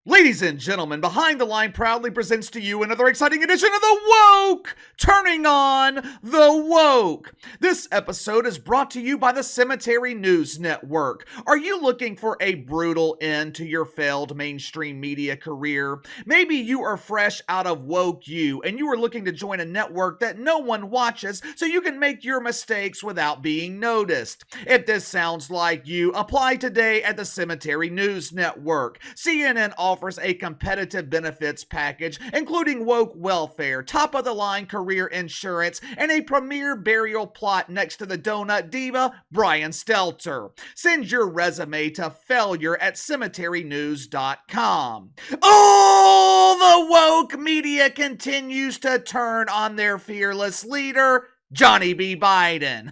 Ladies and gentlemen, Behind the Line proudly presents to you another exciting edition of The Woke! Turning on the Woke! This episode is brought to you by the Cemetery News Network. Are you looking for a brutal end to your failed mainstream media career? Maybe you are fresh out of Woke U and you are looking to join a network that no one watches so you can make your mistakes without being noticed. If this sounds like you, apply today at the Cemetery News Network. CNN offers a competitive benefits package, including woke welfare, top-of-the-line career insurance, and a premier burial plot next to the donut diva, Brian Stelter. Send your resume to failure@cemeterynews.com. Oh, the woke media continues to turn on their fearless leader, Johnny B. Biden.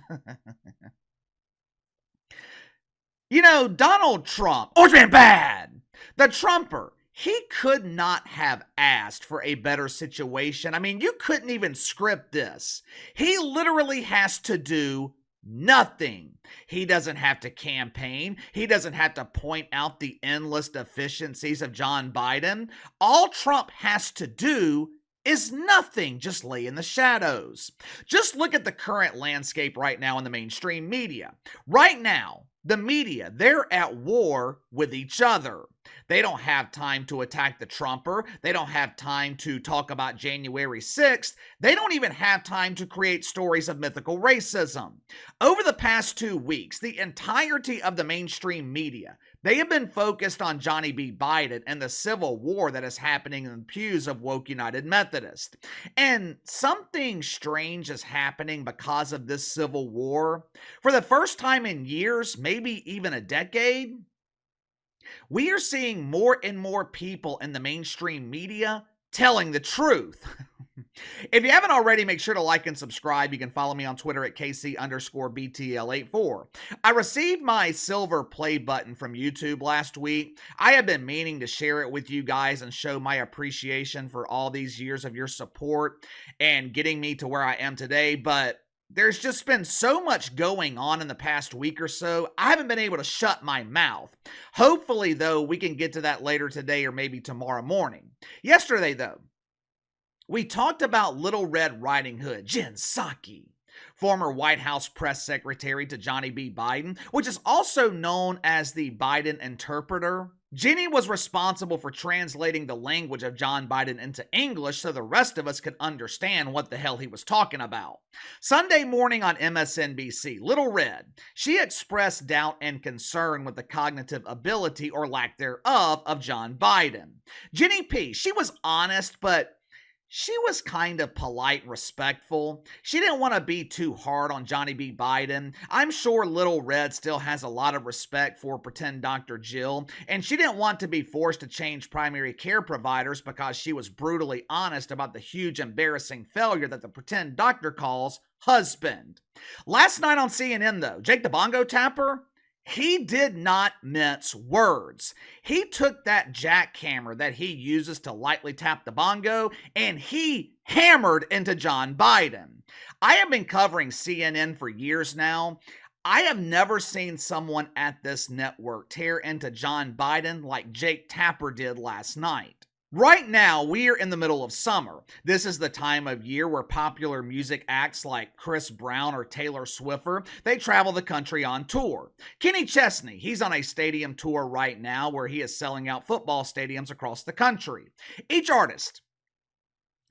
Donald Trump, Orange Man bad. The Trumper, he could not have asked for a better situation. I mean, you couldn't even script this. He literally has to do nothing. He doesn't have to campaign. He doesn't have to point out the endless deficiencies of John Biden. All Trump has to do is nothing, just lay in the shadows. Just look at the current landscape right now in the mainstream media. Right now, the media, they're at war with each other. They don't have time to attack the Trumper. They don't have time to talk about January 6th. They don't even have time to create stories of mythical racism. Over the past 2 weeks, the entirety of the mainstream media, they have been focused on Johnny B. Biden and the civil war that is happening in the pews of Woke United Methodist. And something strange is happening because of this civil war. For the first time in years, maybe even a decade, we are seeing more and more people in the mainstream media telling the truth. If you haven't already, make sure to like and subscribe. You can follow me on Twitter at KC_BTL84. I received my silver play button from YouTube last week. I have been meaning to share it with you guys and show my appreciation for all these years of your support and getting me to where I am today, but there's just been so much going on in the past week or so, I haven't been able to shut my mouth. Hopefully, though, we can get to that later today or maybe tomorrow morning. Yesterday, though, we talked about Little Red Riding Hood, Jen Psaki, former White House press secretary to Johnny B. Biden, which is also known as the Biden interpreter. Jenny was responsible for translating the language of John Biden into English so the rest of us could understand what the hell he was talking about. Sunday morning on MSNBC, Little Red, she expressed doubt and concern with the cognitive ability or lack thereof of John Biden. Jenny P., she was honest, but she was kind of polite, respectful. She didn't want to be too hard on Johnny B. Biden. I'm sure Little Red still has a lot of respect for pretend Dr. Jill, and she didn't want to be forced to change primary care providers because she was brutally honest about the huge embarrassing failure that the pretend doctor calls husband. Last night on CNN, though, Jake the Bongo Tapper, he did not mince words. He took that jackhammer that he uses to lightly tap the bongo and he hammered into John Biden. I have been covering CNN for years now. I have never seen someone at this network tear into John Biden like Jake Tapper did last night. Right now, we are in the middle of summer. This is the time of year where popular music acts like Chris Brown or Taylor Swift, they travel the country on tour. Kenny Chesney, he's on a stadium tour right now where he is selling out football stadiums across the country. Each artist,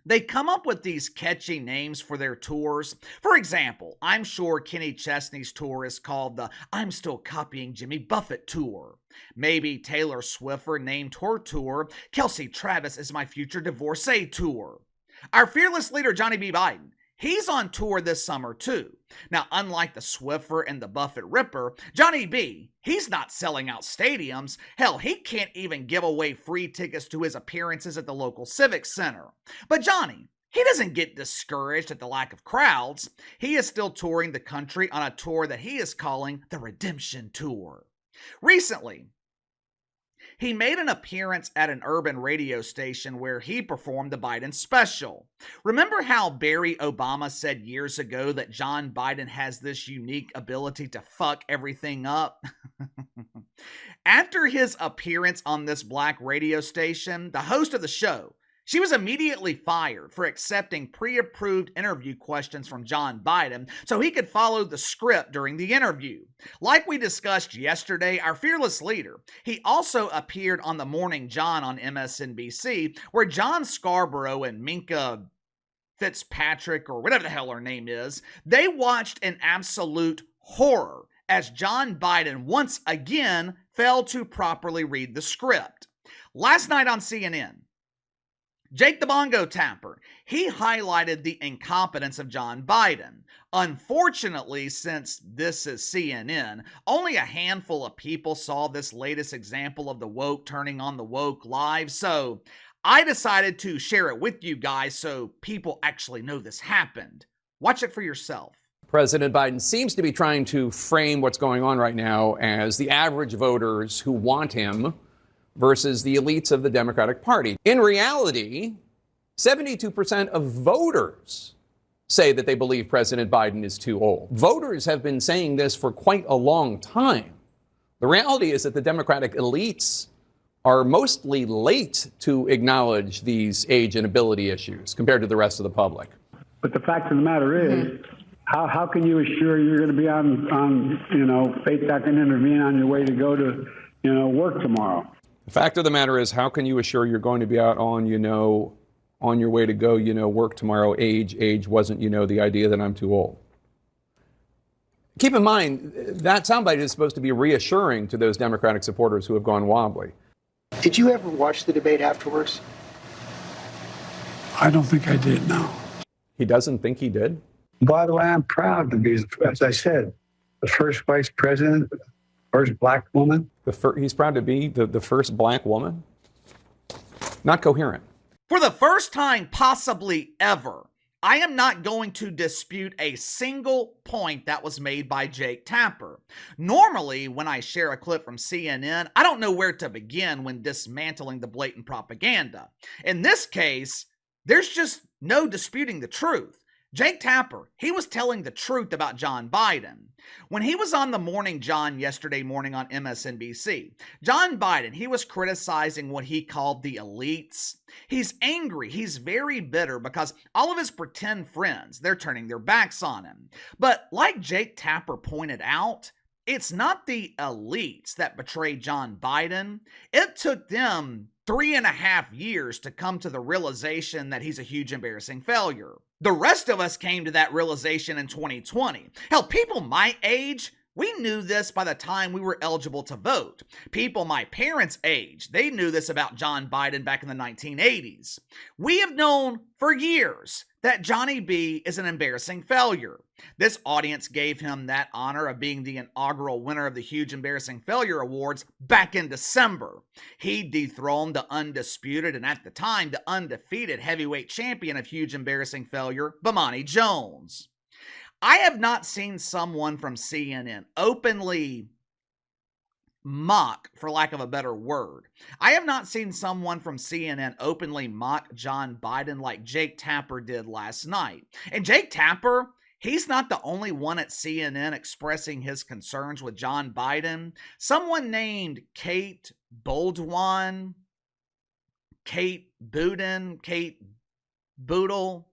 they come up with these catchy names for their tours. For example, I'm sure Kenny Chesney's tour is called the I'm Still Copying Jimmy Buffett Tour. Maybe Taylor Swift named her tour Kelsey Travis is My Future Divorcee Tour. Our fearless leader, Johnny B. Biden, he's on tour this summer too. Now, unlike the Swiffer and the Buffett Ripper, Johnny B., he's not selling out stadiums. Hell, he can't even give away free tickets to his appearances at the local civic center. But Johnny, he doesn't get discouraged at the lack of crowds. He is still touring the country on a tour that he is calling the Redemption Tour. Recently, he made an appearance at an urban radio station where he performed the Biden special. Remember how Barry Obama said years ago that John Biden has this unique ability to fuck everything up? After his appearance on this black radio station, the host of the show, she was immediately fired for accepting pre-approved interview questions from John Biden so he could follow the script during the interview. Like we discussed yesterday, our fearless leader, he also appeared on The Morning John on MSNBC, where John Scarborough and Minka Fitzpatrick, or whatever the hell her name is, they watched in absolute horror as John Biden once again failed to properly read the script. Last night on CNN, Jake the Bongo Tapper, he highlighted the incompetence of John Biden. Unfortunately, since this is CNN, only a handful of people saw this latest example of the woke turning on the woke live, so I decided to share it with you guys so people actually know this happened. Watch it for yourself. President Biden seems to be trying to frame what's going on right now as the average voters who want him versus the elites of the Democratic Party. In reality, 72% of voters say that they believe President Biden is too old. Voters have been saying this for quite a long time. The reality is that the Democratic elites are mostly late to acknowledge these age and ability issues compared to the rest of the public. But the fact of the matter is, how can you assure you're going to be on faith that can intervene on your way to go to, work tomorrow? The fact of the matter is, how can you assure you're going to be out on your way to go, work tomorrow? Age wasn't, the idea that I'm too old. Keep in mind, that soundbite is supposed to be reassuring to those Democratic supporters who have gone wobbly. Did you ever watch the debate afterwards? I don't think I did, no. He doesn't think he did? By the way, I'm proud to be, as I said, the first vice president, first black woman. He's proud to be the first black woman? Not coherent. For the first time possibly ever, I am not going to dispute a single point that was made by Jake Tapper. Normally, when I share a clip from CNN, I don't know where to begin when dismantling the blatant propaganda. In this case, there's just no disputing the truth. Jake Tapper, he was telling the truth about John Biden. When he was on The Morning John yesterday morning on MSNBC, John Biden, he was criticizing what he called the elites. He's angry, he's very bitter because all of his pretend friends, they're turning their backs on him. But like Jake Tapper pointed out, it's not the elites that betrayed John Biden. It took them 3.5 years to come to the realization that he's a huge embarrassing failure. The rest of us came to that realization in 2020. Hell, people my age, we knew this by the time we were eligible to vote. People my parents' age, they knew this about John Biden back in the 1980s. We have known for years that Johnny B is an embarrassing failure. This audience gave him that honor of being the inaugural winner of the Huge Embarrassing Failure Awards back in December. He dethroned the undisputed and at the time the undefeated heavyweight champion of Huge Embarrassing Failure, Bomani Jones. I have not seen someone from CNN openly mock, for lack of a better word. I have not seen someone from CNN openly mock John Biden like Jake Tapper did last night. And Jake Tapper, he's not the only one at CNN expressing his concerns with John Biden. Someone named Kate Boudin, Kate Boodle.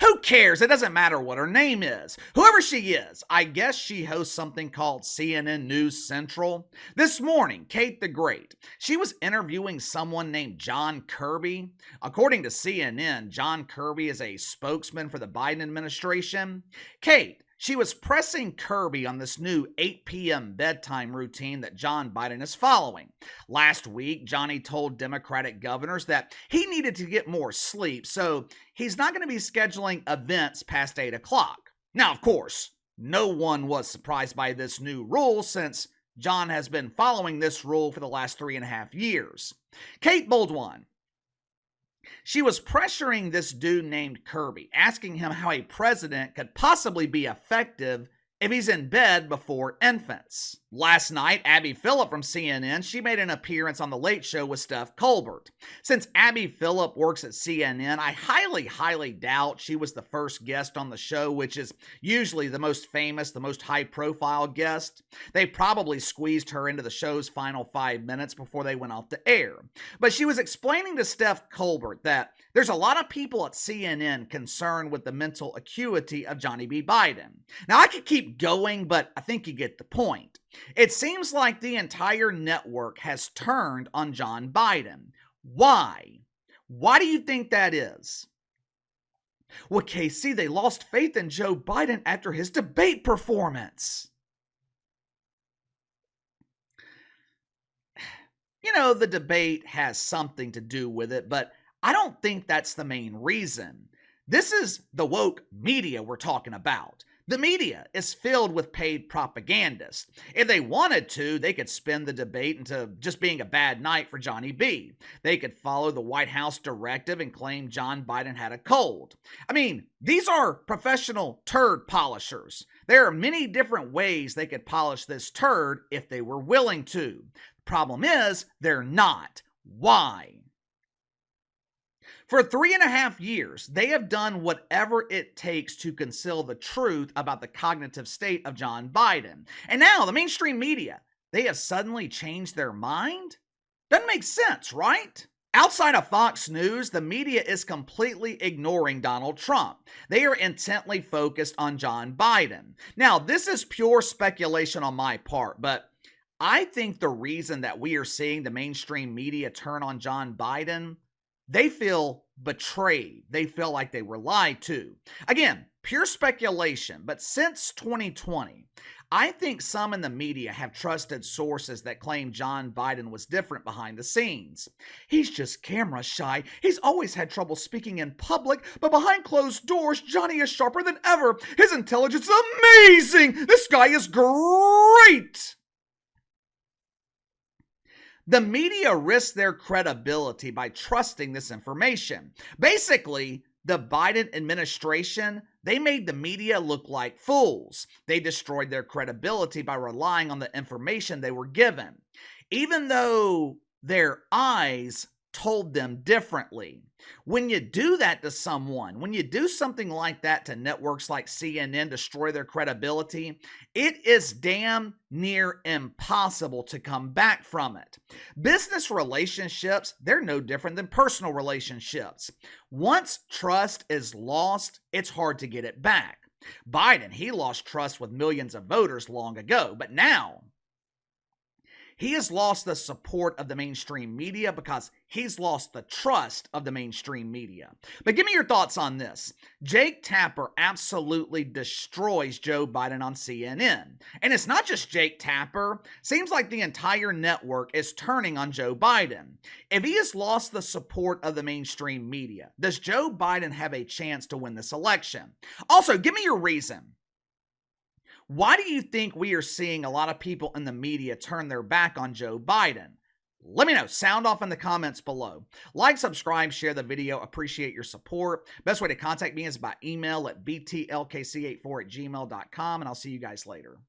Who cares? It doesn't matter what her name is. Whoever she is, I guess she hosts something called CNN News Central. This morning, Kate the Great, she was interviewing someone named John Kirby. According to CNN, John Kirby is a spokesman for the Biden administration. Kate, she was pressing Kirby on this new 8 p.m. bedtime routine that John Biden is following. Last week, Johnny told Democratic governors that he needed to get more sleep, so he's not going to be scheduling events past 8 o'clock. Now, of course, no one was surprised by this new rule since John has been following this rule for the last 3.5 years. Kate Boudin, she was pressuring this dude named Kirby, asking him how a president could possibly be effective if he's in bed before infants. Last night, Abby Phillip from CNN, she made an appearance on The Late Show with Steph Colbert. Since Abby Phillip works at CNN, I highly doubt she was the first guest on the show, which is usually the most famous, the most high-profile guest. They probably squeezed her into the show's final 5 minutes before they went off the air. But she was explaining to Steph Colbert that there's a lot of people at CNN concerned with the mental acuity of Johnny B. Biden. Now, I could keep going, but I think you get the point. It seems like the entire network has turned on John Biden. Why? Why do you think that is? Well, KC, they lost faith in Joe Biden after his debate performance. You know, the debate has something to do with it, but I don't think that's the main reason. This is the woke media we're talking about. The media is filled with paid propagandists. If they wanted to, they could spin the debate into just being a bad night for Johnny B. They could follow the White House directive and claim John Biden had a cold. I mean, these are professional turd polishers. There are many different ways they could polish this turd if they were willing to. The problem is, they're not. Why? For 3.5 years, they have done whatever it takes to conceal the truth about the cognitive state of John Biden. And now, the mainstream media, they have suddenly changed their mind? Doesn't make sense, right? Outside of Fox News, the media is completely ignoring Donald Trump. They are intently focused on John Biden. Now, this is pure speculation on my part, but I think the reason that we are seeing the mainstream media turn on John Biden, they feel betrayed. They feel like they were lied to. Again, pure speculation, but since 2020, I think some in the media have trusted sources that claim John Biden was different behind the scenes. He's just camera shy. He's always had trouble speaking in public, but behind closed doors, Johnny is sharper than ever. His intelligence is amazing. This guy is great. The media risk their credibility by trusting this information. Basically, the Biden administration, they made the media look like fools. They destroyed their credibility by relying on the information they were given, even though their eyes told them differently. When you do that to someone, when you do something like that to networks like CNN, destroy their credibility, it is damn near impossible to come back from it. Business relationships, they're no different than personal relationships. Once trust is lost, it's hard to get it back. Biden, he lost trust with millions of voters long ago, but now he has lost the support of the mainstream media because he's lost the trust of the mainstream media. But give me your thoughts on this. Jake Tapper absolutely destroys Joe Biden on CNN. And it's not just Jake Tapper. Seems like the entire network is turning on Joe Biden. If he has lost the support of the mainstream media, does Joe Biden have a chance to win this election? Also, give me your reason. Why do you think we are seeing a lot of people in the media turn their back on Joe Biden? Let me know. Sound off in the comments below. Like, subscribe, share the video. Appreciate your support. Best way to contact me is by email at btlkc84@gmail.com, and I'll see you guys later.